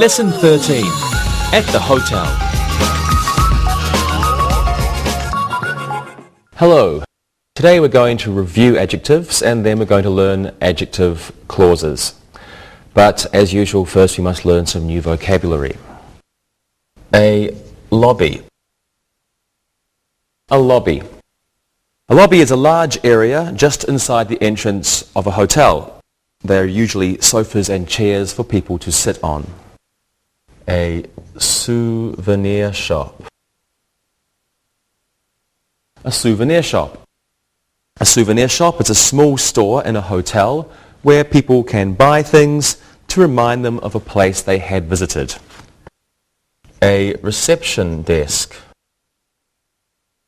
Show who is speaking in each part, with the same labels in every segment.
Speaker 1: Lesson 13. At the hotel. Hello. Today we're going to review adjectives and then we're going to learn adjective clauses. But as usual, first we must learn some new vocabulary. A lobby. A lobby. A lobby is a large area just inside the entrance of a hotel. There are usually sofas and chairs for people to sit on. A souvenir shop. A souvenir shop. A souvenir shop is a small store in a hotel where people can buy things to remind them of a place they had visited. A reception desk.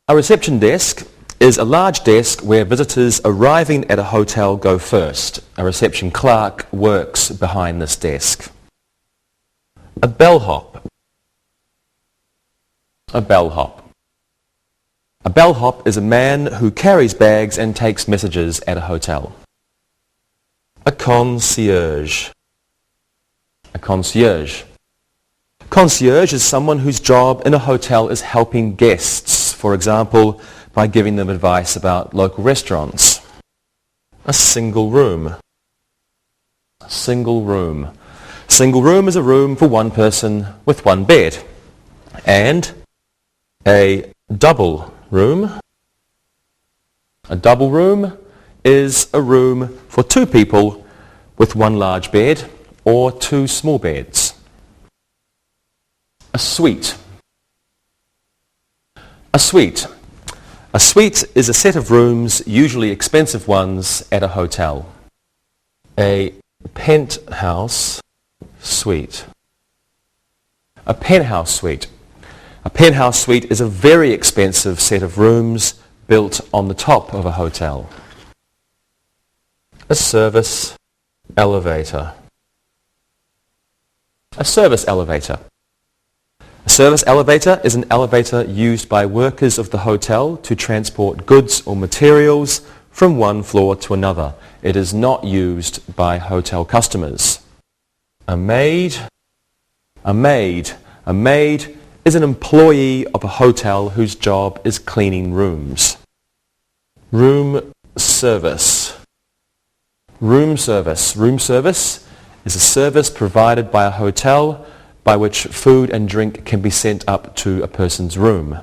Speaker 1: A reception desk is a large desk where visitors arriving at a hotel go first. A reception clerk works behind this desk. A bellhop. A bellhop. A bellhop is a man who carries bags and takes messages at a hotel. A concierge. A concierge. Concierge is someone whose job in a hotel is helping guests, for example, by giving them advice about local restaurants. A single room. A single room. Single room is a room for one person with one bed. And a double room. A double room is a room for two people with one large bed or two small beds. A suite. A suite. A suite is a set of rooms, usually expensive ones, at a hotel. A penthouse suite. A penthouse suite. A penthouse suite is a very expensive set of rooms built on the top of a hotel. A service elevator. A service elevator. A service elevator is an elevator used by workers of the hotel to transport goods or materials from one floor to another. It is not used by hotel customers. A maid. A maid. A maid is an employee of a hotel whose job is cleaning rooms. Room service. Room service. Room service is a service provided by a hotel by which food and drink can be sent up to a person's room.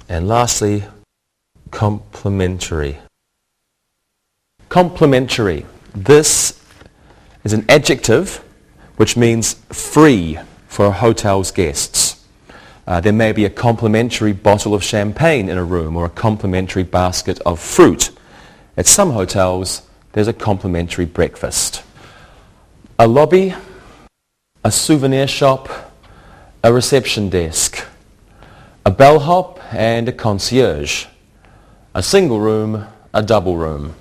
Speaker 1: And lastly, complimentary. Complimentary. This is an adjective which means free for a hotel's guests. There may be a complimentary bottle of champagne in a room or a complimentary basket of fruit. At some hotels, there's a complimentary breakfast. A lobby, a souvenir shop, a reception desk, a bellhop and a concierge, a single room, a double room,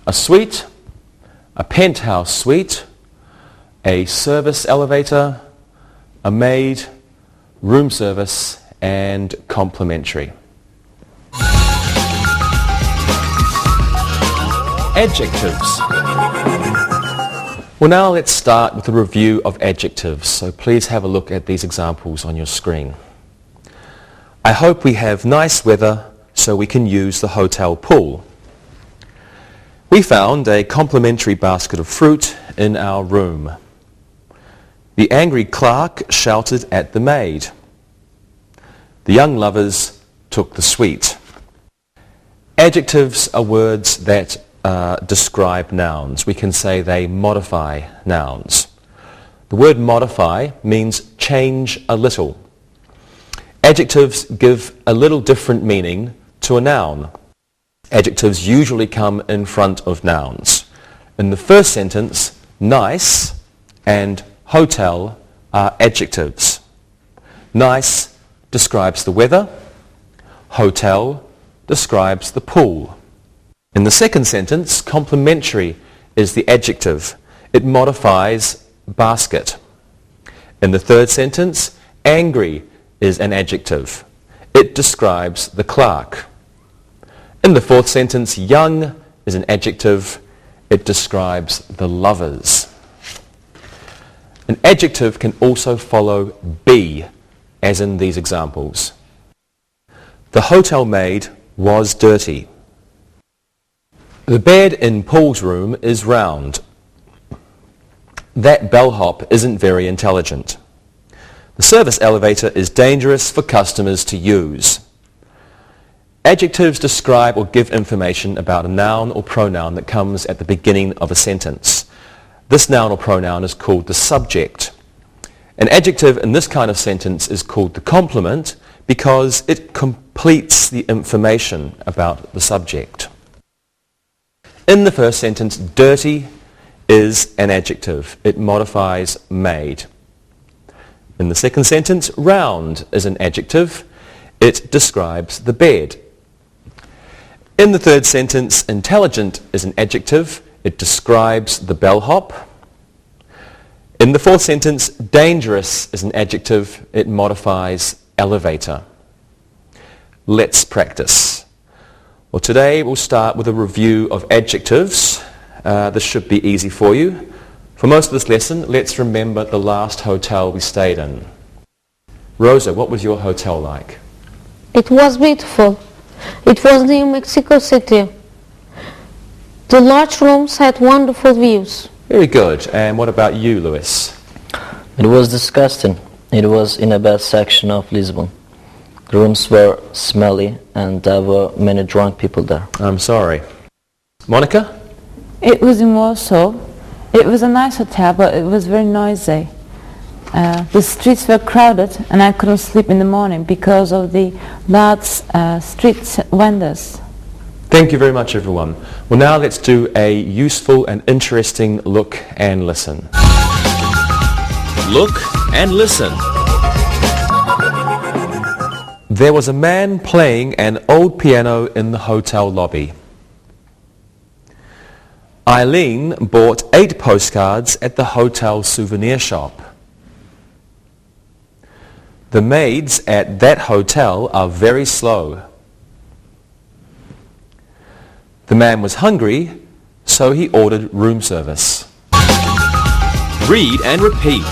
Speaker 1: a suite, a penthouse suite, a service elevator, a maid, room service and complimentary. Adjectives. Well, now let's start with a review of adjectives, so please have a look at these examples on your screen. I hope we have nice weather so we can use the hotel pool. We found a complimentary basket of fruit in our room. The angry clerk shouted at the maid. The young lovers took the suite. Adjectives are words that describe nouns. We can say they modify nouns. The word modify means change a little. Adjectives give a little different meaning to a noun. Adjectives usually come in front of nouns. In the first sentence, nice and hotel are adjectives. Nice describes the weather. Hotel describes the pool. In the second sentence, complimentary is the adjective. It modifies basket. In the third sentence, angry is an adjective. It describes the clerk. In the fourth sentence, young is an adjective. It describes the lovers. An adjective can also follow be, as in these examples. The hotel maid was dirty. The bed in Paul's room is round. That bellhop isn't very intelligent. The service elevator is dangerous for customers to use. Adjectives describe or give information about a noun or pronoun that comes at the beginning of a sentence. This noun or pronoun is called the subject. An adjective in this kind of sentence is called the complement because it completes the information about the subject. In the first sentence, dirty is an adjective. It modifies made. In the second sentence, round is an adjective. It describes the bed. In the third sentence, intelligent is an adjective. It describes the bellhop. In the fourth sentence, dangerous is an adjective. It modifies elevator. Let's practice. Well, today we'll start with a review of adjectives. This should be easy for you. For most of this lesson, let's remember the last hotel we stayed in. Rosa, what was your hotel like?
Speaker 2: It was beautiful. It was near Mexico City. The large rooms had wonderful views.
Speaker 1: Very good. And what about you, Lewis?
Speaker 3: It was disgusting. It was in a bad section of Lisbon. The rooms were smelly and there were many drunk people there.
Speaker 1: I'm sorry. Monica?
Speaker 4: It was in Warsaw. It was a nice hotel, but it was very noisy. The streets were crowded and I couldn't sleep in the morning because of the loud street vendors.
Speaker 1: Thank you very much, everyone. Well, now let's do a useful and interesting look and listen.
Speaker 5: Look and listen.
Speaker 1: There was a man playing an old piano in the hotel lobby. Eileen bought 8 postcards at the hotel souvenir shop. The maids at that hotel are very slow. The man was hungry, so he ordered room service.
Speaker 5: Read and repeat.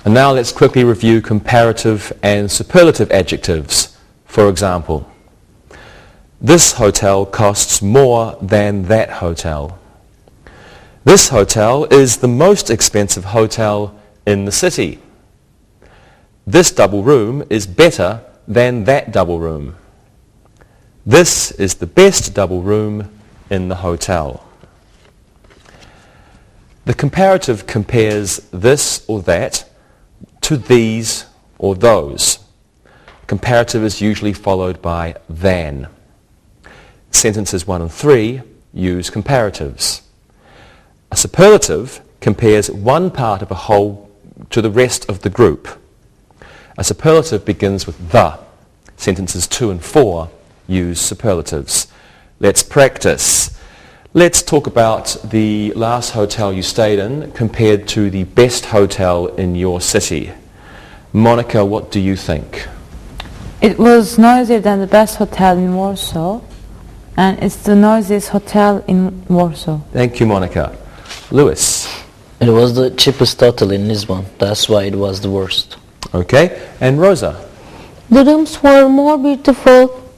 Speaker 1: And now let's quickly review comparative and superlative adjectives. For example, this hotel costs more than that hotel. This hotel is the most expensive hotel in the city. This double room is better than that double room. This is the best double room in the hotel. The comparative compares this or that to these or those. Comparative is usually followed by than. Sentences 1 and 3 use comparatives. A superlative compares one part of a whole to the rest of the group. A superlative begins with the. Sentences 2 and 4 use superlatives. Let's practice. Let's talk about the last hotel you stayed in compared to the best hotel in your city. Monica, what do you think?
Speaker 4: It was noisier than the best hotel in Warsaw, and it's the noisiest hotel in Warsaw.
Speaker 1: Thank you, Monica. Lewis?
Speaker 3: It was the cheapest hotel in Lisbon. That's why it was the worst.
Speaker 1: Okay. And Rosa?
Speaker 2: The rooms were more beautiful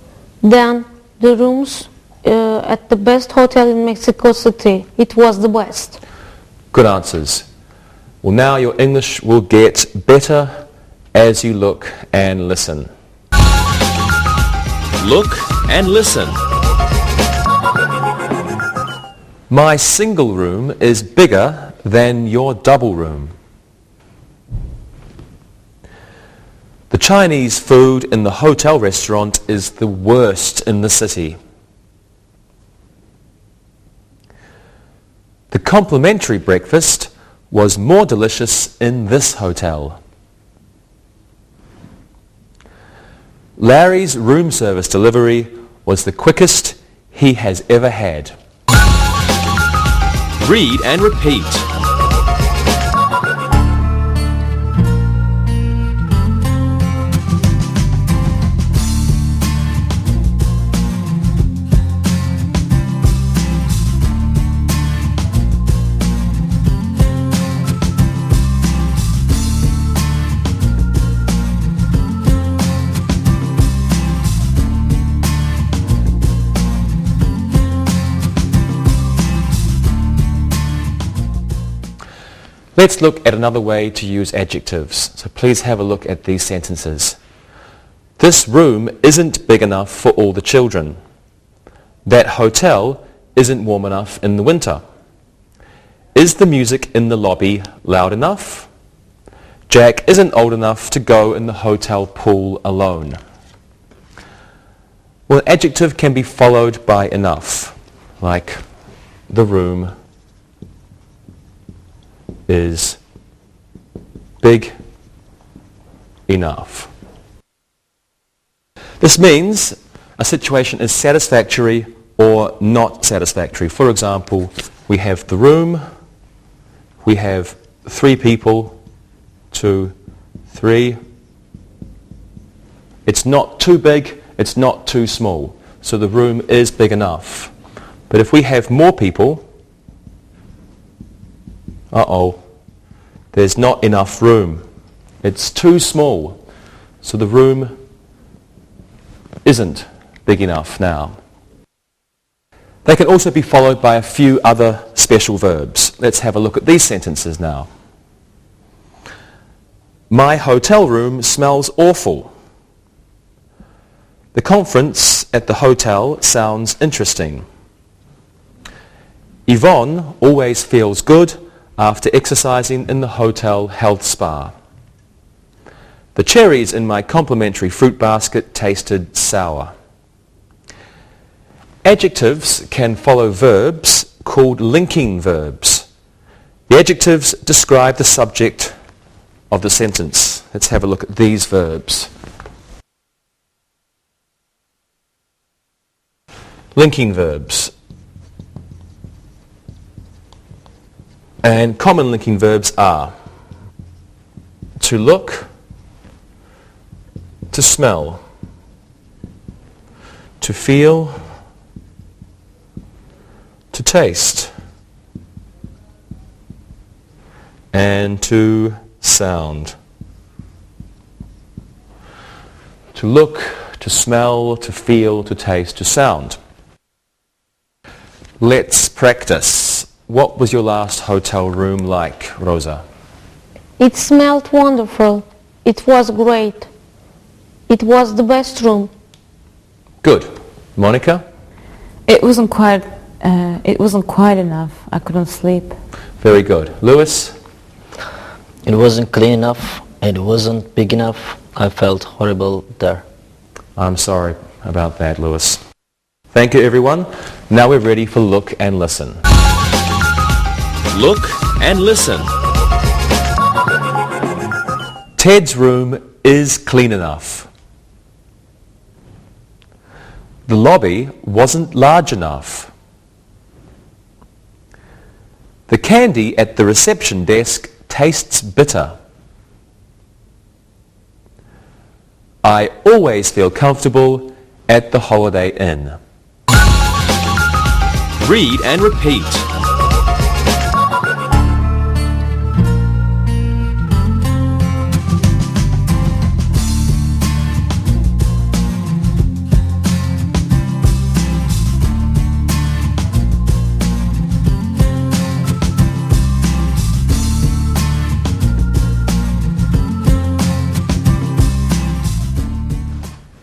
Speaker 2: than the rooms at the best hotel in Mexico City. It was the best.
Speaker 1: Good answers. Well, now your English will get better as you look and listen.
Speaker 5: Look and listen.
Speaker 1: My single room is bigger than your double room. The Chinese food in the hotel restaurant is the worst in the city. The complimentary breakfast was more delicious in this hotel. Larry's room service delivery was the quickest he has ever had.
Speaker 5: Read and repeat.
Speaker 1: Let's look at another way to use adjectives. So please have a look at these sentences. This room isn't big enough for all the children. That hotel isn't warm enough in the winter. Is the music in the lobby loud enough? Jack isn't old enough to go in the hotel pool alone. Well, an adjective can be followed by enough, like the room is big enough. This means a situation is satisfactory or not satisfactory. For example, we have the room, we have 3 people, 2, 3. It's not too big, it's not too small. So the room is big enough. But if we have more people, there's not enough room. It's too small. So the room isn't big enough now. They can also be followed by a few other special verbs. Let's have a look at these sentences now. My hotel room smells awful. The conference at the hotel sounds interesting. Yvonne always feels good after exercising in the hotel health spa. The cherries in my complimentary fruit basket tasted sour. Adjectives can follow verbs called linking verbs. The adjectives describe the subject of the sentence. Let's have a look at these verbs. Linking verbs. And common linking verbs are to look, to smell, to feel, to taste, and to sound. To look, to smell, to feel, to taste, to sound. Let's practice. What was your last hotel room like, Rosa?
Speaker 2: It smelled wonderful. It was great. It was the best room.
Speaker 1: Good. Monica?
Speaker 4: It wasn't quite enough. I couldn't sleep.
Speaker 1: Very good. Lewis?
Speaker 3: It wasn't clean enough. It wasn't big enough. I felt horrible there.
Speaker 1: I'm sorry about that, Lewis. Thank you, everyone. Now we're ready for Look and Listen.
Speaker 5: Look and listen.
Speaker 1: Ted's room is clean enough. The lobby wasn't large enough. The candy at the reception desk tastes bitter. I always feel comfortable at the Holiday Inn.
Speaker 5: Read and repeat.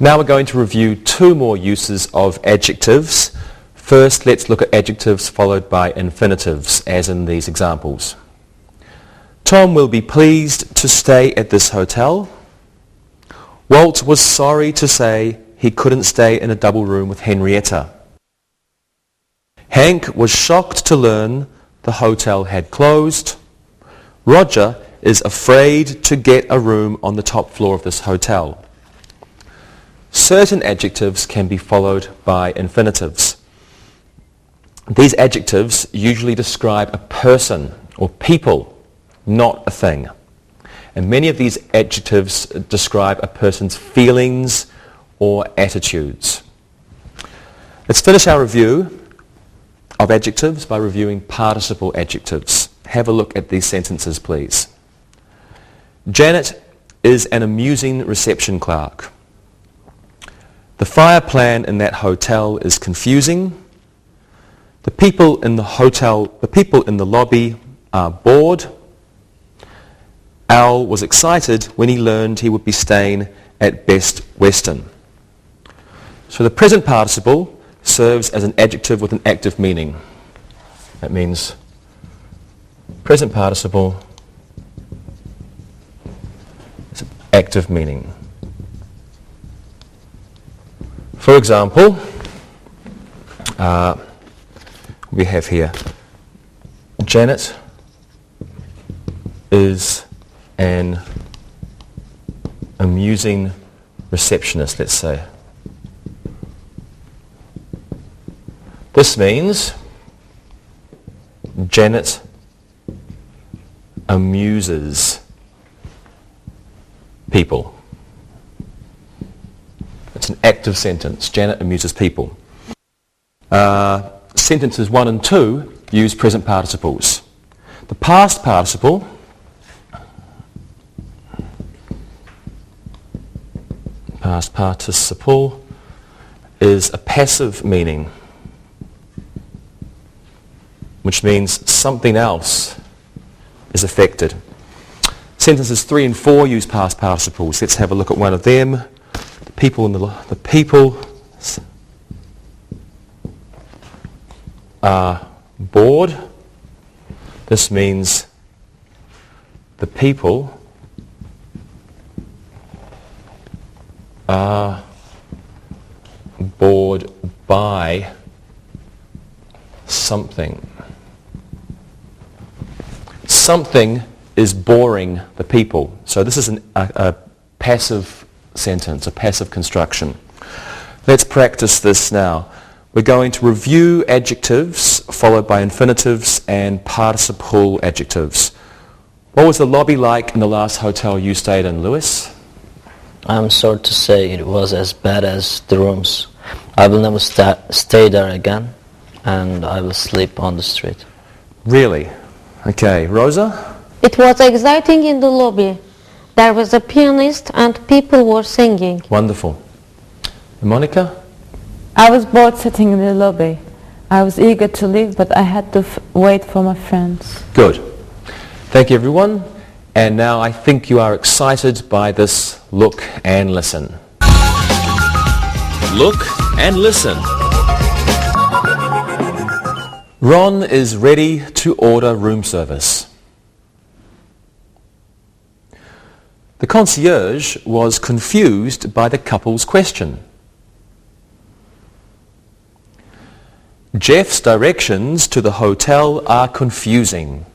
Speaker 1: Now we're going to review 2 more uses of adjectives. First, let's look at adjectives followed by infinitives, as in these examples. Tom will be pleased to stay at this hotel. Walt was sorry to say he couldn't stay in a double room with Henrietta. Hank was shocked to learn the hotel had closed. Roger is afraid to get a room on the top floor of this hotel. Certain adjectives can be followed by infinitives. These adjectives usually describe a person or people, not a thing. And many of these adjectives describe a person's feelings or attitudes. Let's finish our review of adjectives by reviewing participle adjectives. Have a look at these sentences, please. Janet is an amusing reception clerk. The fire plan in that hotel is confusing. The people in the lobby are bored. Al was excited when he learned he would be staying at Best Western. So the present participle serves as an adjective with an active meaning. That means present participle is active meaning. For example, we have here, Janet is an amusing receptionist, let's say. This means Janet amuses people. It's an active sentence. Janet amuses people. Sentences 1 and 2 use present participles. The past participle is a passive meaning, which means something else is affected. Sentences 3 and 4 use past participles. Let's have a look at one of them. The people are bored. This means the people are bored by something. Something is boring the people. So this is a passive sentence, a passive construction. Let's practice this now. We're going to review adjectives followed by infinitives and participle adjectives. What was the lobby like in the last hotel you stayed in, Lewis?
Speaker 3: I'm sorry to say it was as bad as the rooms. I will never stay there again, and I will sleep on the street.
Speaker 1: Really? Okay, Rosa?
Speaker 2: It was exciting in the lobby. There was a pianist and people were singing.
Speaker 1: Wonderful. And Monica?
Speaker 4: I was bored sitting in the lobby. I was eager to leave, but I had to wait for my friends.
Speaker 1: Good. Thank you, everyone. And now I think you are excited by this look and listen.
Speaker 5: Look and listen.
Speaker 1: Ron is ready to order room service. The concierge was confused by the couple's question. Jeff's directions to the hotel are confusing.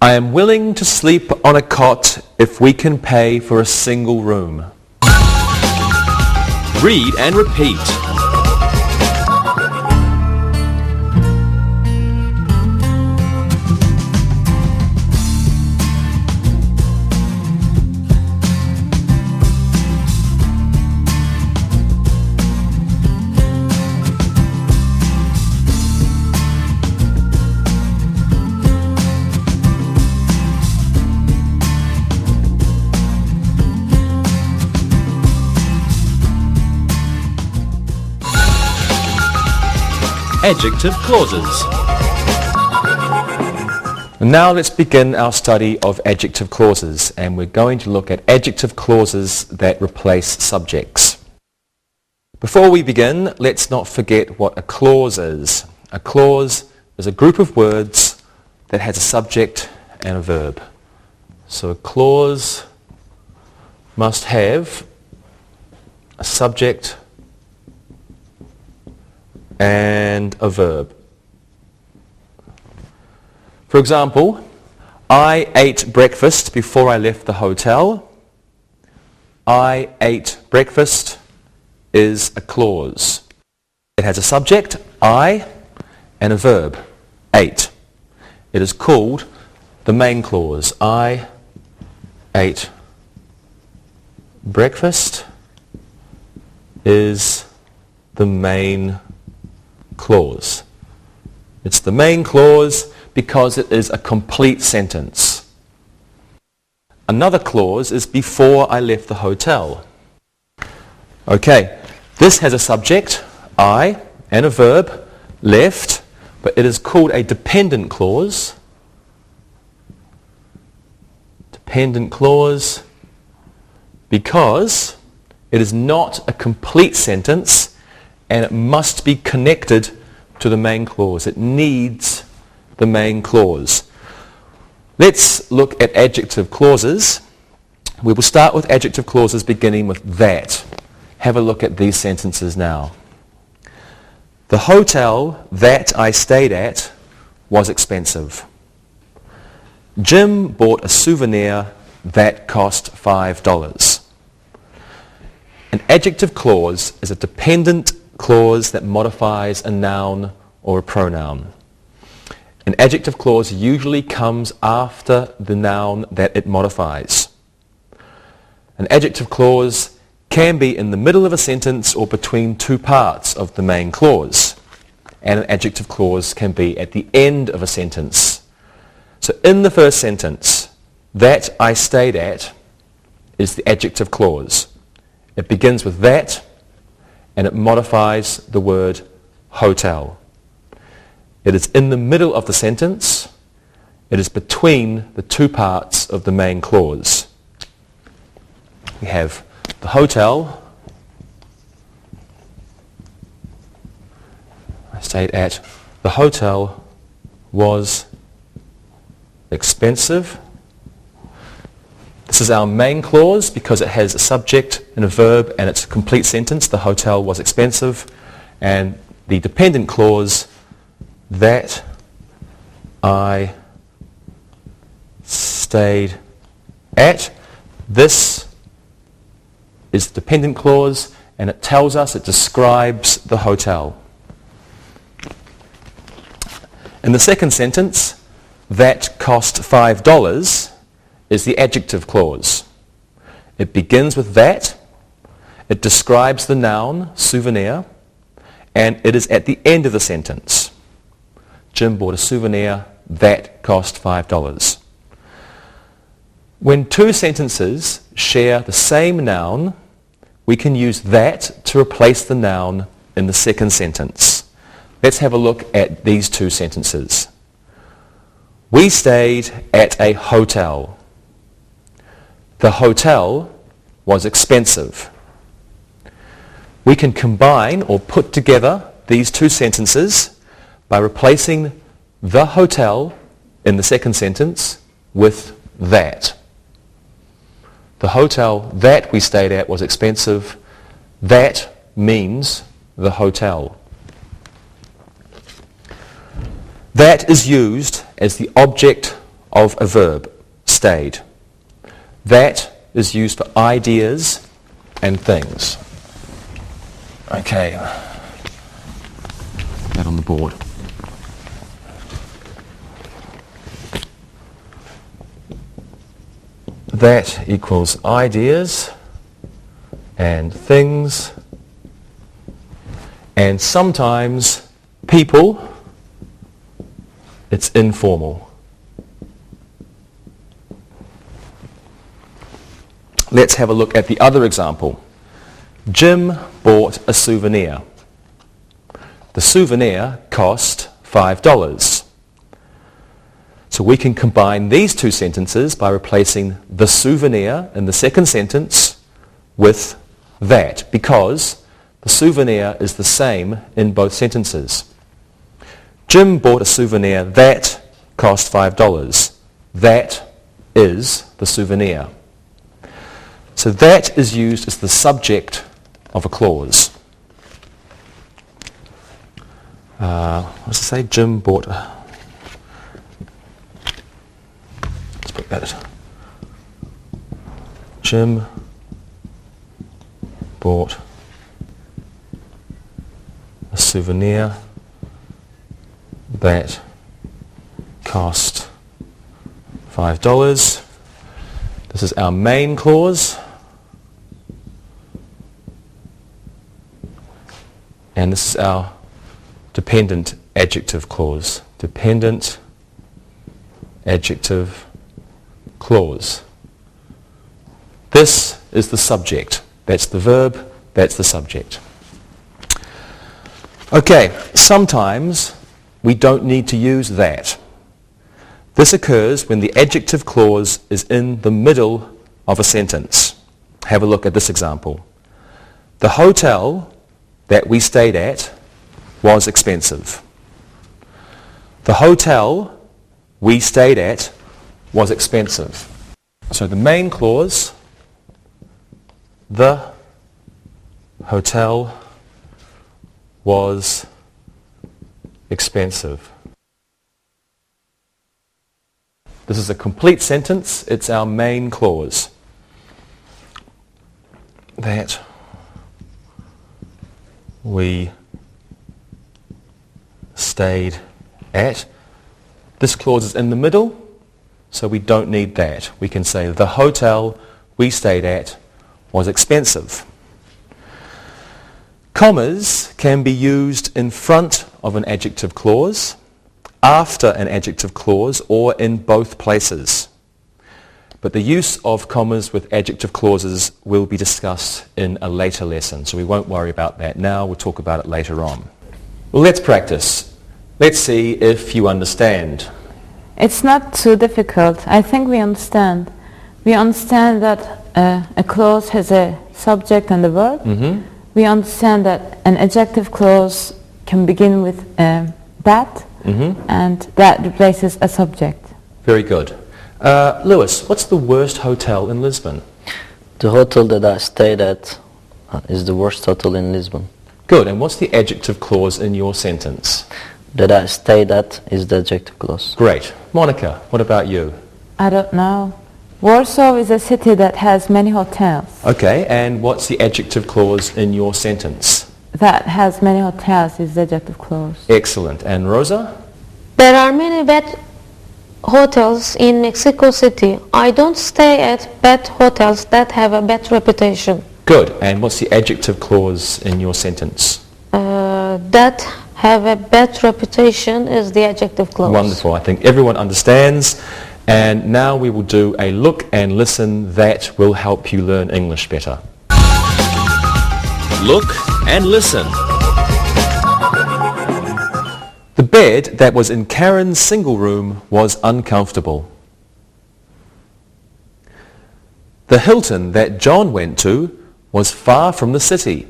Speaker 1: I am willing to sleep on a cot if we can pay for a single room.
Speaker 5: Read and repeat. Adjective clauses.
Speaker 1: Now let's begin our study of adjective clauses, and we're going to look at adjective clauses that replace subjects. Before we begin, let's not forget what a clause is. A clause is a group of words that has a subject and a verb. So a clause must have a subject and a verb. For example, I ate breakfast before I left the hotel. I ate breakfast is a clause. It has a subject, I, and a verb, ate. It is called the main clause. I ate breakfast is the main clause. It's the main clause because it is a complete sentence. Another clause is before I left the hotel. Okay, this has a subject, I, and a verb, left, but it is called a dependent clause. Dependent clause because it is not a complete sentence and it must be connected to the main clause. It needs the main clause. Let's look at adjective clauses. We will start with adjective clauses beginning with that. Have a look at these sentences now. The hotel that I stayed at was expensive. Jim bought a souvenir that cost $5. An adjective clause is a dependent clause that modifies a noun or a pronoun. An adjective clause usually comes after the noun that it modifies. An adjective clause can be in the middle of a sentence or between two parts of the main clause. And an adjective clause can be at the end of a sentence. So in the first sentence, that I stayed at is the adjective clause. It begins with that and it modifies the word hotel. It is in the middle of the sentence. It is between the two parts of the main clause. We have the hotel I stayed at. The hotel was expensive. This is our main clause because it has a subject and a verb and it's a complete sentence. The hotel was expensive. And the dependent clause, that I stayed at. This is the dependent clause and it tells us, it describes the hotel. In the second sentence, that cost $5 is the adjective clause. It begins with that, it describes the noun, souvenir, and it is at the end of the sentence. Jim bought a souvenir that cost $5. When two sentences share the same noun, we can use that to replace the noun in the second sentence. Let's have a look at these two sentences. We stayed at a hotel. The hotel was expensive. We can combine or put together these two sentences by replacing the hotel in the second sentence with that. The hotel that we stayed at was expensive. That means the hotel. That is used as the object of a verb, stayed. That is used for ideas and things. Okay, that on the board. That equals ideas and things and sometimes people. It's informal. Let's have a look at the other example. Jim bought a souvenir. The souvenir cost $5. So we can combine these two sentences by replacing the souvenir in the second sentence with that, because the souvenir is the same in both sentences. Jim bought a souvenir that cost $5. That is the souvenir. So that is used as the subject of a clause. What does it say? Jim bought about it. Jim bought a souvenir that cost $5. This is our main clause. And this is our dependent adjective clause. Dependent adjective clause. This is the subject. That's the verb, that's the subject. Okay, sometimes we don't need to use that. This occurs when the adjective clause is in the middle of a sentence. Have a look at this example. The hotel that we stayed at was expensive. The hotel we stayed at was expensive. So the main clause, the hotel was expensive. This is a complete sentence. It's our main clause. That we stayed at. This clause is in the middle, so we don't need that. We can say the hotel we stayed at was expensive. Commas can be used in front of an adjective clause, after an adjective clause, or in both places. But the use of commas with adjective clauses will be discussed in a later lesson, so we won't worry about that now. We'll talk about it later on. Well, let's practice. Let's see if you understand.
Speaker 4: It's not too difficult. I think we understand. We understand that a clause has a subject and a verb.
Speaker 1: Mm-hmm.
Speaker 4: We understand that an adjective clause can begin with that, and that replaces a subject.
Speaker 1: Very good. Lewis, what's the worst hotel in Lisbon?
Speaker 3: The hotel that I stayed at is the worst hotel in Lisbon.
Speaker 1: Good. And what's the adjective clause in your sentence?
Speaker 3: That I stayed at is the adjective clause.
Speaker 1: Great. Monica, what about you?
Speaker 4: I don't know. Warsaw is a city that has many hotels.
Speaker 1: Okay, and what's the adjective clause in your sentence?
Speaker 4: That has many hotels is the adjective clause.
Speaker 1: Excellent. And Rosa?
Speaker 2: There are many bad hotels in Mexico City. I don't stay at bad hotels that have a bad reputation.
Speaker 1: Good. And what's the adjective clause in your sentence?
Speaker 2: That have a bad reputation is the adjective clause.
Speaker 1: Wonderful. I think everyone understands. And now we will do a look and listen that will help you learn English better.
Speaker 5: Look and listen.
Speaker 1: The bed that was in Karen's single room was uncomfortable. The Hilton that John went to was far from the city.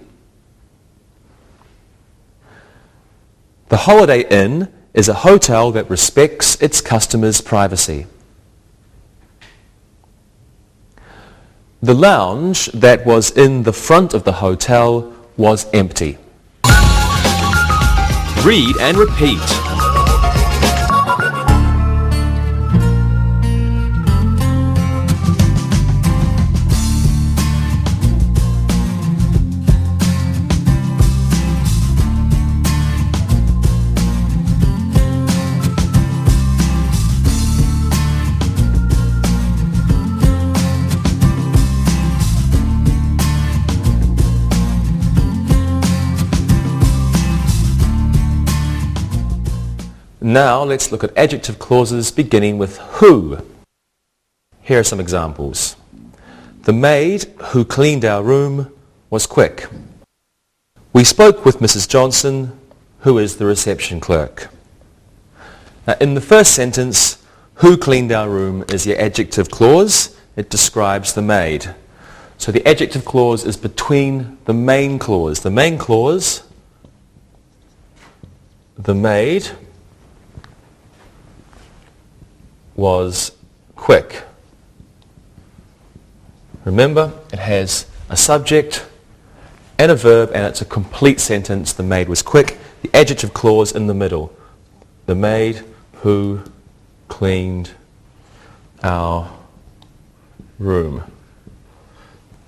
Speaker 1: The Holiday Inn is a hotel that respects its customers' privacy. The lounge that was in the front of the hotel was empty.
Speaker 5: Read and repeat.
Speaker 1: Now let's look at adjective clauses beginning with who. Here are some examples. The maid who cleaned our room was quick. We spoke with Mrs. Johnson, who is the reception clerk. Now, in the first sentence, who cleaned our room is the adjective clause. It describes the maid. So the adjective clause is between the main clause. The main clause, the maid was quick. Remember, it has a subject and a verb, and it's a complete sentence. The maid was quick. The adjective clause in the middle. The maid who cleaned our room.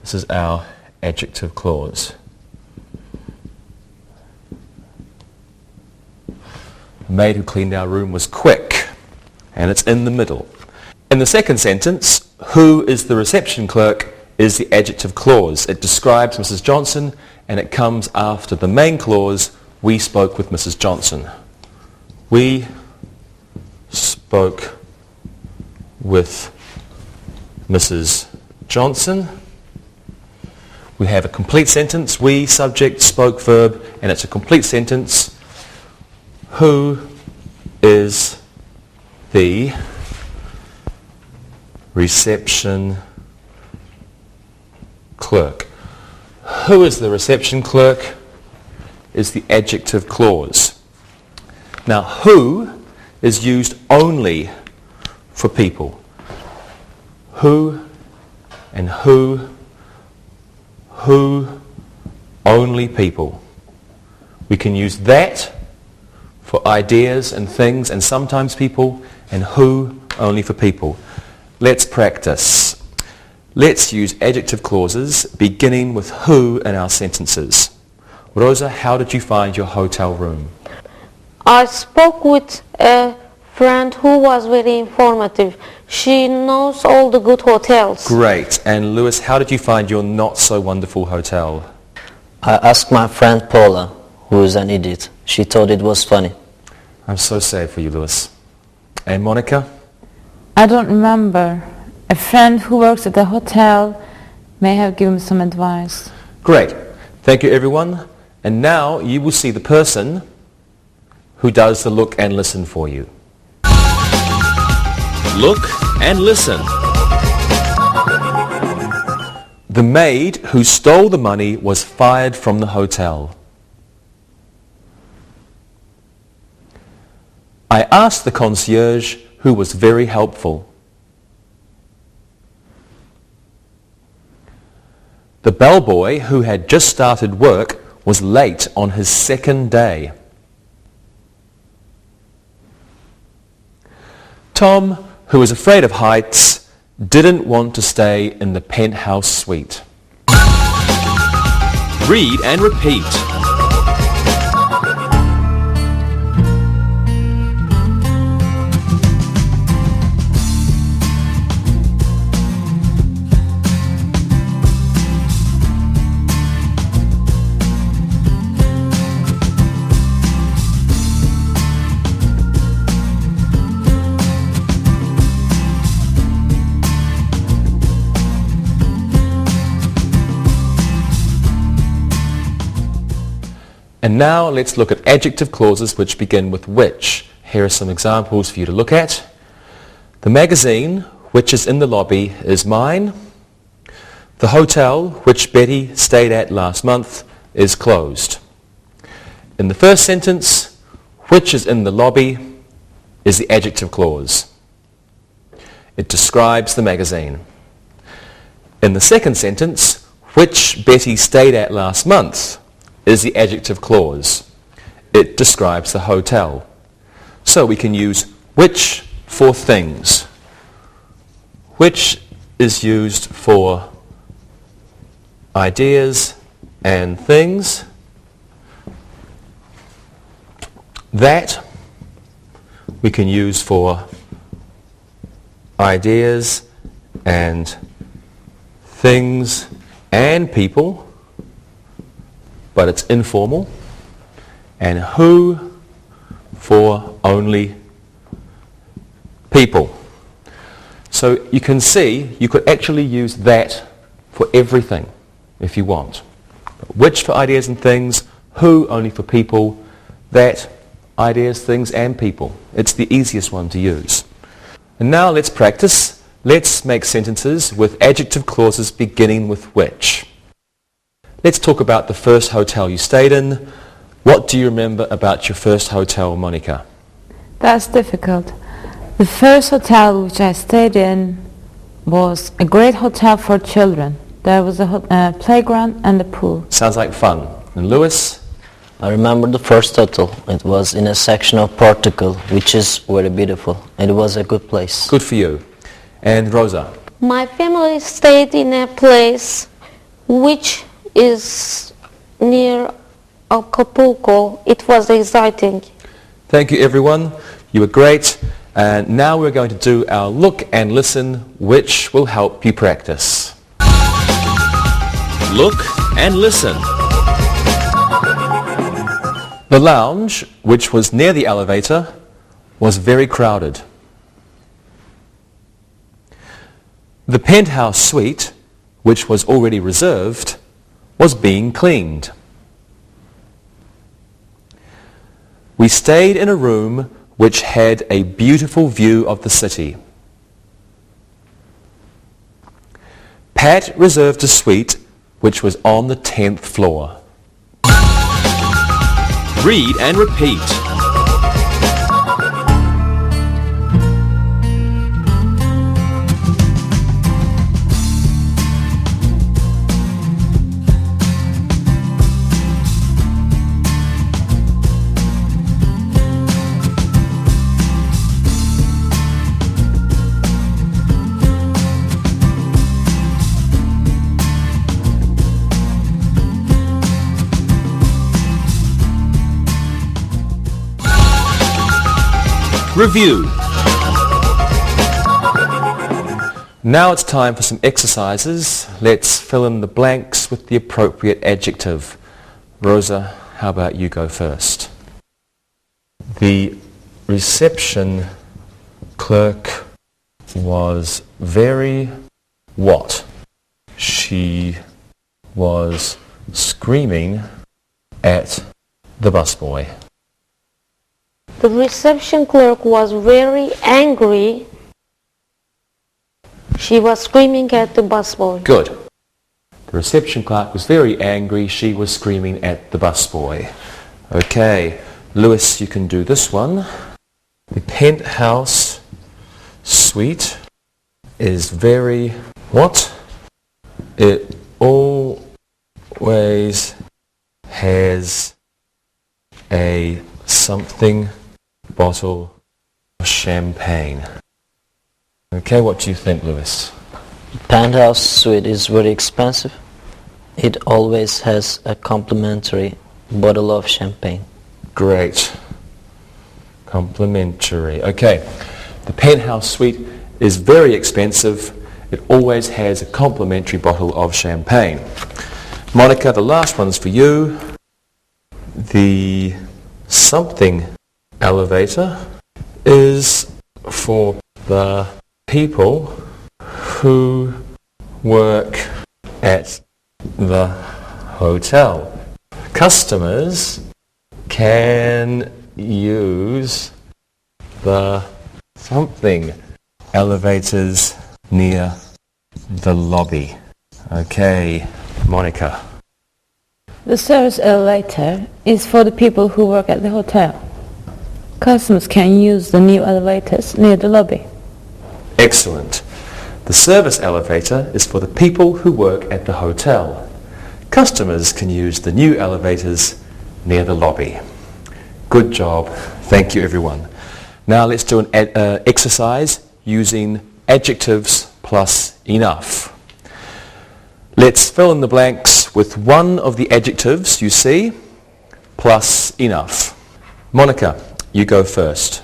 Speaker 1: This is our adjective clause. The maid who cleaned our room was quick, and it's in the middle. In the second sentence, who is the reception clerk is the adjective clause. It describes Mrs. Johnson, and it comes after the main clause, we spoke with Mrs. Johnson. We spoke with Mrs. Johnson. We have a complete sentence, we, subject, spoke, verb, and it's a complete sentence. Who is the reception clerk? Who is the reception clerk is the adjective clause. Now, who is used only for people. Who and who, only people. We can use that for ideas and things and sometimes people, and who only for people. Let's practice. Let's use adjective clauses beginning with who in our sentences. Rosa, how did you find your hotel room?
Speaker 2: I spoke with a friend who was very informative. She knows all the good hotels.
Speaker 1: Great. And Lewis, how did you find your not so wonderful hotel?
Speaker 3: I asked my friend Paula, who is an idiot. She thought it was funny.
Speaker 1: I'm so sad for you, Lewis. And Monica?
Speaker 4: I don't remember. A friend who works at the hotel may have given some advice.
Speaker 1: Great. Thank you, everyone. And now you will see the person who does the look and listen for you.
Speaker 5: Look and listen.
Speaker 1: The maid who stole the money was fired from the hotel. I asked the concierge, who was very helpful. The bellboy who had just started work was late on his second day. Tom, who was afraid of heights, didn't want to stay in the penthouse suite.
Speaker 5: Read and repeat.
Speaker 1: And now let's look at adjective clauses which begin with which. Here are some examples for you to look at. The magazine, which is in the lobby, is mine. The hotel, which Betty stayed at last month, is closed. In the first sentence, which is in the lobby is the adjective clause. It describes the magazine. In the second sentence, which Betty stayed at last month is the adjective clause. It describes the hotel. So we can use which for things. Which is used for ideas and things. That we can use for ideas and things and people, but it's informal. And who for only people. So you can see you could actually use that for everything if you want. Which for ideas and things, who only for people, that, ideas, things and people. It's the easiest one to use. And now let's practice. Let's make sentences with adjective clauses beginning with which. Let's talk about the first hotel you stayed in. What do you remember about your first hotel, Monica?
Speaker 4: That's difficult. The first hotel which I stayed in was a great hotel for children. There was a playground and a pool.
Speaker 1: Sounds like fun. And Lewis?
Speaker 3: I remember the first hotel. It was in a section of Portugal, which is very beautiful. It was a good place.
Speaker 1: Good for you. And Rosa?
Speaker 2: My family stayed in a place which is near Acapulco. It was exciting.
Speaker 1: Thank you, everyone. You were great. And now we're going to do our look and listen, which will help you practice.
Speaker 5: Look and listen.
Speaker 1: The lounge, which was near the elevator, was very crowded. The penthouse suite, which was already reserved, was being cleaned. We stayed in a room which had a beautiful view of the city. Pat reserved a suite which was on the 10th floor.
Speaker 5: Read and repeat. Review.
Speaker 1: Now it's time for some exercises. Let's fill in the blanks with the appropriate adjective. Rosa, how about you go first? The reception clerk was very what? She was screaming at the busboy.
Speaker 2: The reception clerk was very angry. She was screaming at the busboy.
Speaker 1: Good. The reception clerk was very angry. She was screaming at the busboy. Okay, Lewis, you can do this one. The penthouse suite is very what? It always has a something bottle of champagne. Okay, what do you think, Lewis?
Speaker 3: Penthouse suite is very expensive. It always has a complimentary bottle of champagne.
Speaker 1: Great. Complimentary. Okay. The penthouse suite is very expensive. It always has a complimentary bottle of champagne. Monica, the last one's for you. The something elevator is for the people who work at the hotel. Customers can use the something elevators near the lobby. Okay, Monica.
Speaker 4: The service elevator is for the people who work at the hotel. Customers can use the new elevators near the lobby.
Speaker 1: Excellent. The service elevator is for the people who work at the hotel. Customers can use the new elevators near the lobby. Good job. Thank you, everyone. Now let's do an exercise using adjectives plus enough. Let's fill in the blanks with one of the adjectives you see plus enough. Monica, you go first.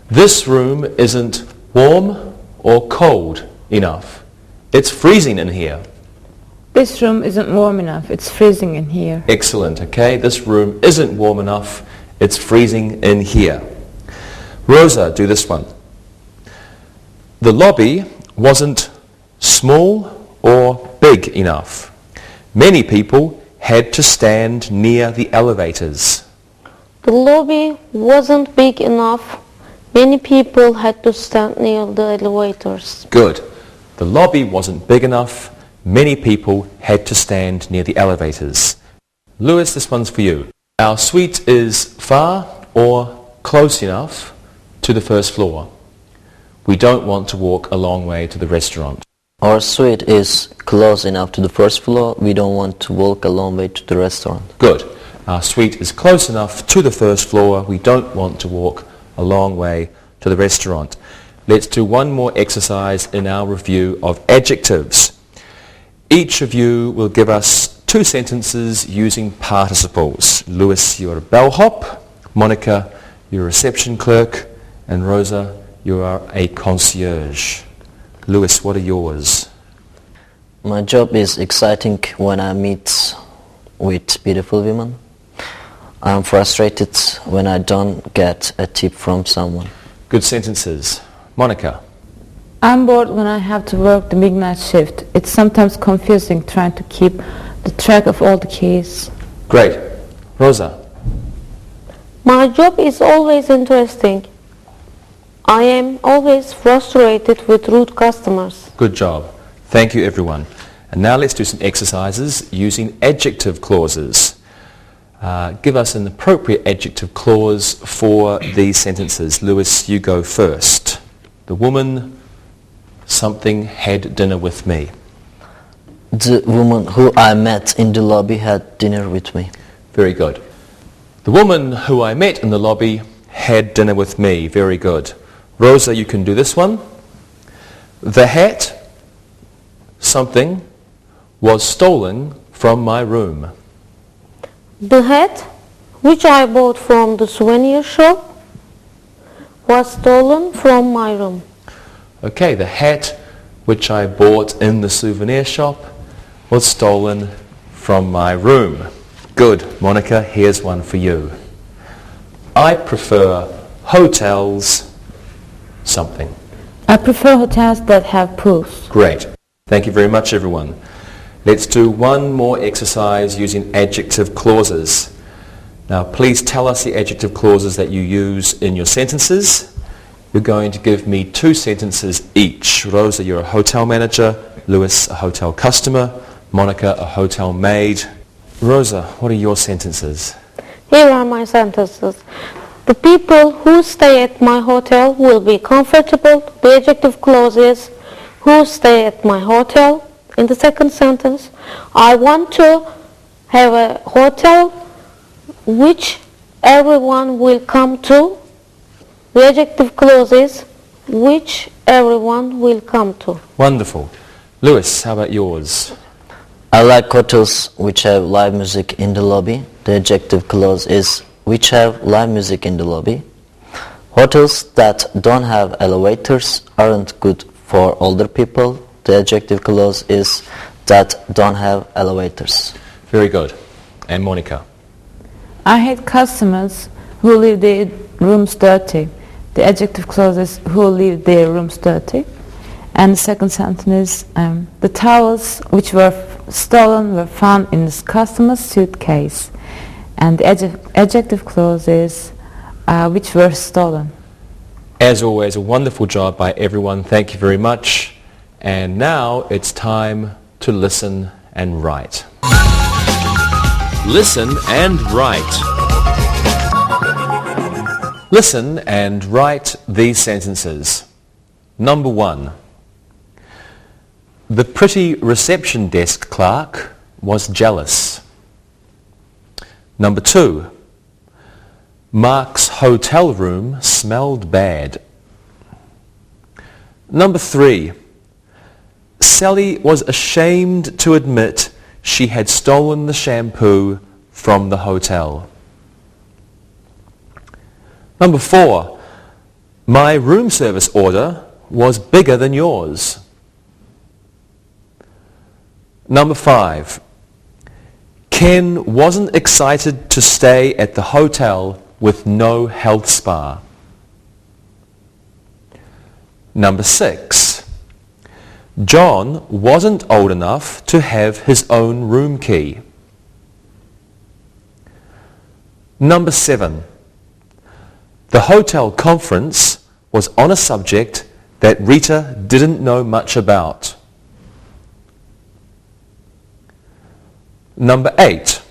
Speaker 1: This room isn't warm or cold enough. It's freezing in here.
Speaker 4: This room isn't warm enough. It's freezing in here.
Speaker 1: Excellent. Okay, this room isn't warm enough. It's freezing in here. Rosa, do this one. The lobby wasn't small or big enough. Many people had to stand near the elevators.
Speaker 2: The lobby wasn't big enough. Many people had to stand near the elevators.
Speaker 1: Good. The lobby wasn't big enough. Many people had to stand near the elevators. Lewis, this one's for you. Our suite is far or close enough to the first floor. We don't want to walk a long way to the restaurant.
Speaker 3: Our suite is close enough to the first floor. We don't want to walk a long way to the restaurant.
Speaker 1: Good. Our suite is close enough to the first floor. We don't want to walk a long way to the restaurant. Let's do one more exercise in our review of adjectives. Each of you will give us 2 sentences using participles. Lewis, you're a bellhop. Monica, you're a reception clerk. And Rosa, you are a concierge. Lewis, what are yours?
Speaker 3: My job is exciting when I meet with beautiful women. I'm frustrated when I don't get a tip from someone.
Speaker 1: Good sentences. Monica?
Speaker 4: I'm bored when I have to work the midnight shift. It's sometimes confusing trying to keep the track of all the keys.
Speaker 1: Great. Rosa?
Speaker 2: My job is always interesting. I am always frustrated with rude customers.
Speaker 1: Good job. Thank you, everyone. And now let's do some exercises using adjective clauses. Give us an appropriate adjective clause for these sentences. Lewis, you go first. The woman, something, had dinner with me.
Speaker 3: The woman who I met in the lobby had dinner with me.
Speaker 1: Very good. The woman who I met in the lobby had dinner with me. Very good. Rosa, you can do this one. The hat, something, was stolen from my room.
Speaker 2: The hat, which I bought from the souvenir shop, was stolen from my room.
Speaker 1: Okay, the hat which I bought in the souvenir shop was stolen from my room. Good. Monica, here's one for you. I prefer hotels, something.
Speaker 4: I prefer hotels that have pools.
Speaker 1: Great. Thank you very much, everyone. Let's do one more exercise using adjective clauses. Now, please tell us the adjective clauses that you use in your sentences. You're going to give me 2 sentences each. Rosa, you're a hotel manager. Lewis, a hotel customer. Monica, a hotel maid. Rosa, what are your sentences?
Speaker 2: Here are my sentences. The people who stay at my hotel will be comfortable. The adjective clause is who stay at my hotel. In the second sentence, I want to have a hotel which everyone will come to. The adjective clause is which everyone will come to.
Speaker 1: Wonderful. Lewis, how about yours?
Speaker 3: I like hotels which have live music in the lobby. The adjective clause is which have live music in the lobby. Hotels that don't have elevators aren't good for older people. The adjective clause is that don't have elevators.
Speaker 1: Very good. And Monica?
Speaker 4: I hate customers who leave their rooms dirty. The adjective clause is who leave their rooms dirty. And the second sentence is the towels which were stolen were found in this customer's suitcase. And the adjective clause is which were stolen.
Speaker 1: As always, a wonderful job by everyone. Thank you very much. And now it's time to listen and write.
Speaker 5: Listen and write.
Speaker 1: Listen and write these sentences. Number 1. The pretty reception desk clerk was jealous. Number 2. Mark's hotel room smelled bad. Number 3. Sally was ashamed to admit she had stolen the shampoo from the hotel. Number 4. My room service order was bigger than yours. Number 5. Ken wasn't excited to stay at the hotel with no health spa. Number 6. John wasn't old enough to have his own room key. Number 7. The hotel conference was on a subject that Rita didn't know much about. Number 8.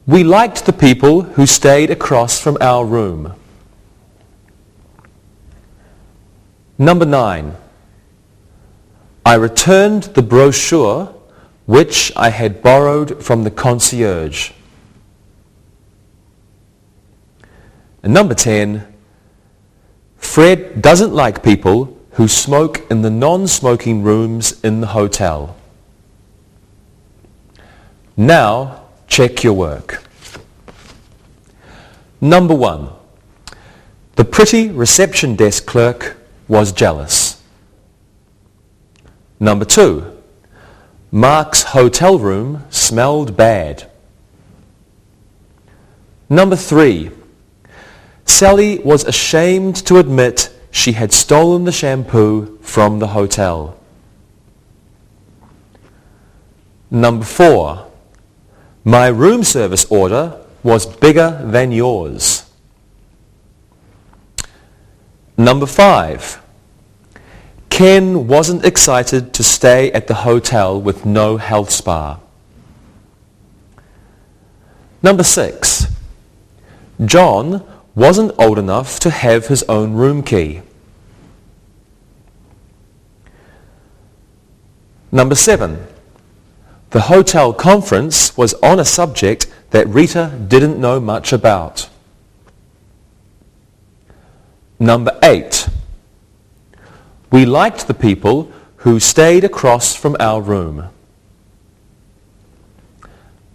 Speaker 1: We liked the people who stayed across from our room. Number 9. I returned the brochure which I had borrowed from the concierge. And number 10. Fred doesn't like people who smoke in the non-smoking rooms in the hotel. Now, check your work. Number 1. The pretty reception desk clerk was jealous. Number 2. Mark's hotel room smelled bad. Number 3. Sally was ashamed to admit she had stolen the shampoo from the hotel. Number 4. My room service order was bigger than yours. Number 5. Ken wasn't excited to stay at the hotel with no health spa. Number 6. John wasn't old enough to have his own room key. Number 7. The hotel conference was on a subject that Rita didn't know much about. Number 8. We liked the people who stayed across from our room.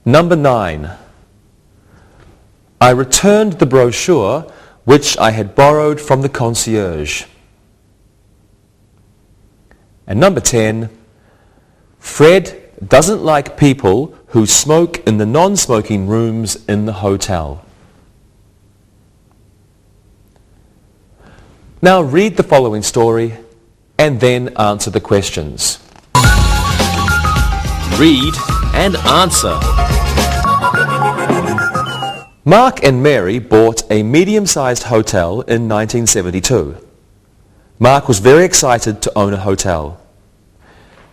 Speaker 1: Number 9. I returned the brochure which I had borrowed from the concierge. And number 10. Fred doesn't like people who smoke in the non-smoking rooms in the hotel. Now read the following story and then answer the questions.
Speaker 5: Read and answer.
Speaker 1: Mark and Mary bought a medium-sized hotel in 1972. Mark was very excited to own a hotel.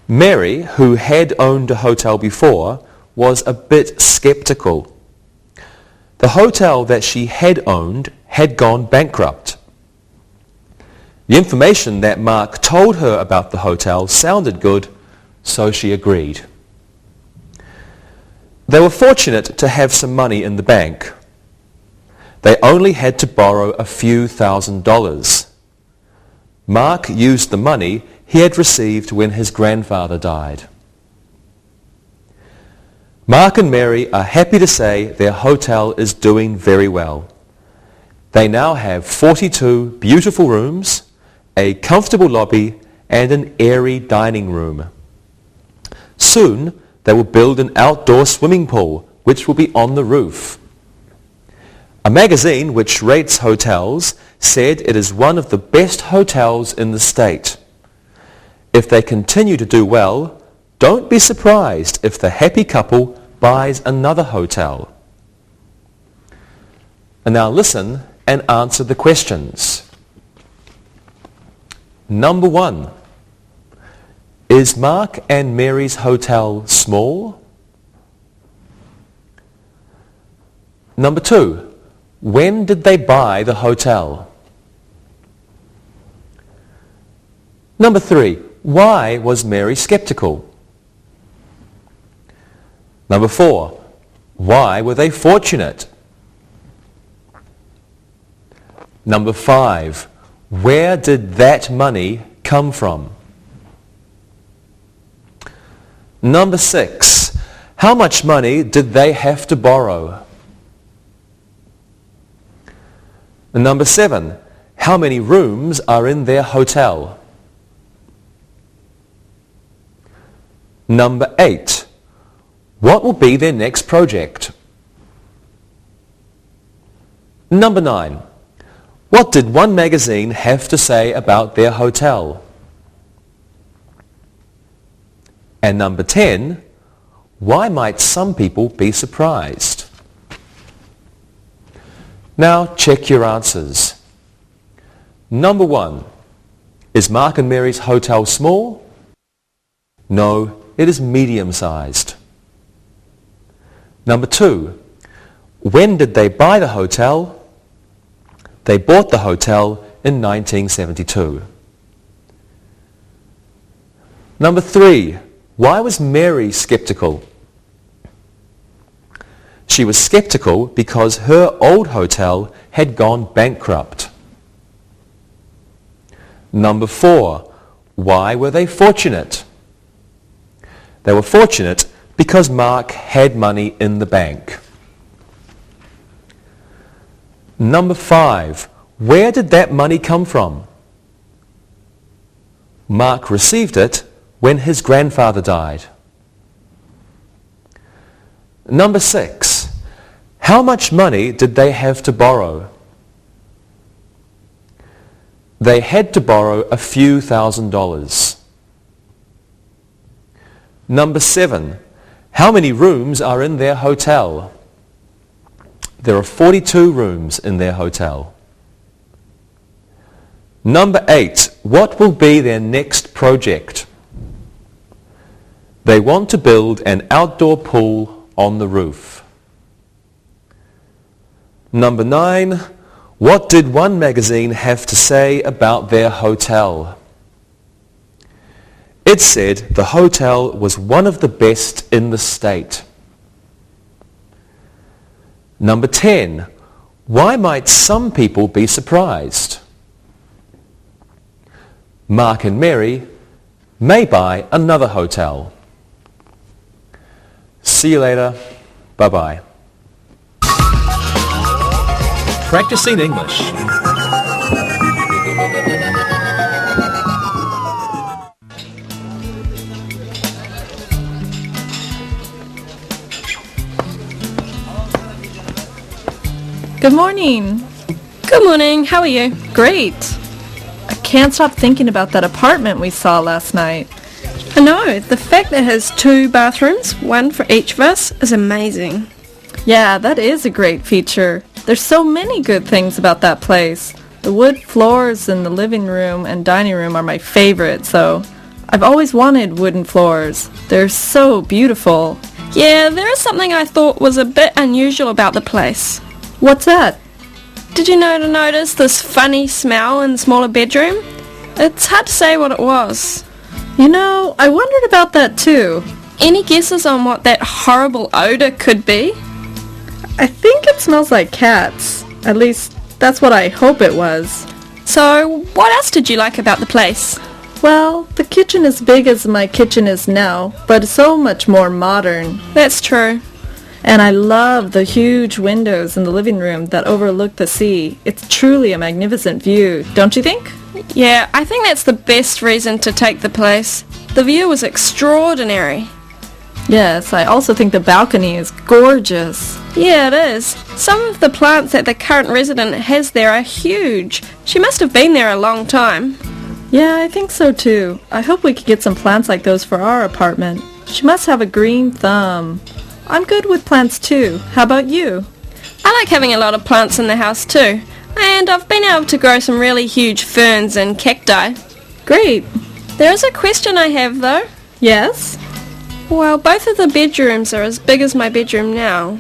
Speaker 1: Mary, who had owned a hotel before, was a bit skeptical. The hotel that she had owned had gone bankrupt. The information that Mark told her about the hotel sounded good, so she agreed. They were fortunate to have some money in the bank. They only had to borrow a few $1,000s. Mark used the money he had received when his grandfather died. Mark and Mary are happy to say their hotel is doing very well. They now have 42 beautiful rooms, a comfortable lobby, and an airy dining room. Soon, they will build an outdoor swimming pool, which will be on the roof. A magazine which rates hotels said it is one of the best hotels in the state. If they continue to do well, don't be surprised if the happy couple buys another hotel. And now listen and answer the questions. Number 1. Is Mark and Mary's hotel small? Number 2. When did they buy the hotel? Number 3. Why was Mary skeptical? Number 4. Why were they fortunate? Number 5. Where did that money come from? Number 6. How much money did they have to borrow? And number 7. How many rooms are in their hotel? Number 8. What will be their next project? Number 9. What did one magazine have to say about their hotel? And number 10. Why might some people be surprised? Now check your answers. Number 1. Is Mark and Mary's hotel small? No, it is medium-sized. Number 2. When did they buy the hotel? They bought the hotel in 1972. Number 3. Why was Mary skeptical? She was skeptical because her old hotel had gone bankrupt. Number 4, why were they fortunate? They were fortunate because Mark had money in the bank. Number 5, where did that money come from? Mark received it when his grandfather died. Number 6, how much money did they have to borrow? They had to borrow a few $1,000s. Number 7, how many rooms are in their hotel? There are 42 rooms in their hotel. Number 8, what will be their next project? They want to build an outdoor pool on the roof. Number 9, what did one magazine have to say about their hotel? It said the hotel was one of the best in the state. Number 10, why might some people be surprised? Mark and Mary may buy another hotel. See you later. Bye-bye.
Speaker 5: Practicing English.
Speaker 6: Good morning.
Speaker 7: Good morning. How are you?
Speaker 6: Great. I can't stop thinking about that apartment we saw last night.
Speaker 7: I know. The fact that it has 2 bathrooms, one for each of us, is amazing.
Speaker 6: Yeah, that is a great feature. There's so many good things about that place. The wood floors in the living room and dining room are my favorite, so I've always wanted wooden floors. They're so beautiful.
Speaker 7: Yeah, there is something I thought was a bit unusual about the place.
Speaker 6: What's that?
Speaker 7: Did you notice this funny smell in the smaller bedroom? It's hard to say what it was.
Speaker 6: You know, I wondered about that too.
Speaker 7: Any guesses on what that horrible odor could be?
Speaker 6: I think it smells like cats. At least, that's what I hope it was.
Speaker 7: So, what else did you like about the place?
Speaker 6: Well, the kitchen is big as my kitchen is now, but it's so much more modern.
Speaker 7: That's true.
Speaker 6: And I love the huge windows in the living room that overlook the sea. It's truly a magnificent view, don't you think?
Speaker 7: Yeah, I think that's the best reason to take the place. The view was extraordinary.
Speaker 6: Yes, I also think the balcony is gorgeous.
Speaker 7: Yeah, it is. Some of the plants that the current resident has there are huge. She must have been there a long time.
Speaker 6: Yeah, I think so too. I hope we could get some plants like those for our apartment. She must have a green thumb. I'm good with plants too. How about you?
Speaker 7: I like having a lot of plants in the house too. And I've been able to grow some really huge ferns and cacti.
Speaker 6: Great.
Speaker 7: There is a question I have though.
Speaker 6: Yes?
Speaker 7: Well, both of the bedrooms are as big as my bedroom now.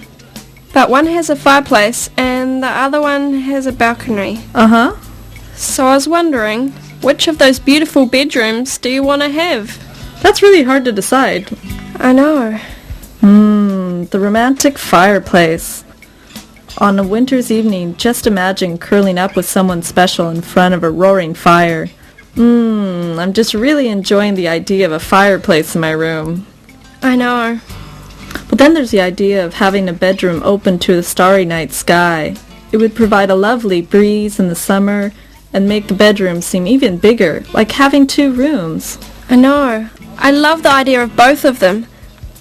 Speaker 7: But one has a fireplace and the other one has a balcony.
Speaker 6: Uh-huh.
Speaker 7: So I was wondering, which of those beautiful bedrooms do you want to have?
Speaker 6: That's really hard to decide.
Speaker 7: I know.
Speaker 6: The romantic fireplace. On a winter's evening, just imagine curling up with someone special in front of a roaring fire. I'm just really enjoying the idea of a fireplace in my room.
Speaker 7: I know.
Speaker 6: But then there's the idea of having a bedroom open to the starry night sky. It would provide a lovely breeze in the summer and make the bedroom seem even bigger, like having 2 rooms.
Speaker 7: I know. I love the idea of both of them.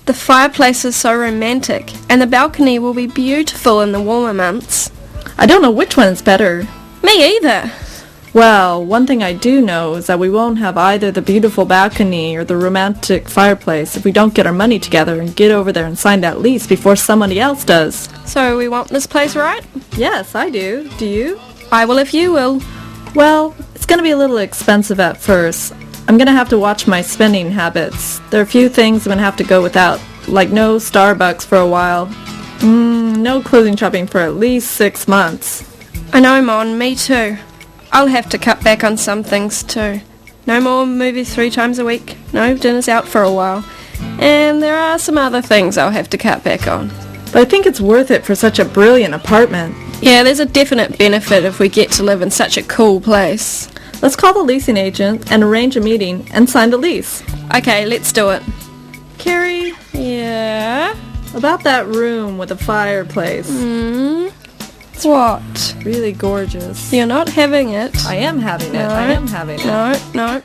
Speaker 7: The fireplace is so romantic, and the balcony will be beautiful in the warmer months.
Speaker 6: I don't know which one is better.
Speaker 7: Me either.
Speaker 6: Well, one thing I do know is that we won't have either the beautiful balcony or the romantic fireplace if we don't get our money together and get over there and sign that lease before somebody else does.
Speaker 7: So we want this place, right?
Speaker 6: Yes, I do. Do you?
Speaker 7: I will if you will.
Speaker 6: Well, it's going to be a little expensive at first. I'm going to have to watch my spending habits. There are a few things I'm going to have to go without, like no Starbucks for a while. No clothing shopping for at least 6 months.
Speaker 7: I know, Mon, me too. I'll have to cut back on some things too. No more movies 3 times a week. No dinners out for a while. And there are some other things I'll have to cut back on.
Speaker 6: But I think it's worth it for such a brilliant apartment.
Speaker 7: Yeah, there's a definite benefit if we get to live in such a cool place.
Speaker 6: Let's call the leasing agent and arrange a meeting and sign the lease.
Speaker 7: Okay, let's do it.
Speaker 6: Carrie,
Speaker 7: Yeah?
Speaker 6: about that room with the fireplace.
Speaker 7: What?
Speaker 6: Really gorgeous.
Speaker 7: You're not having it.
Speaker 6: I am having it. I am having it.
Speaker 7: No, no.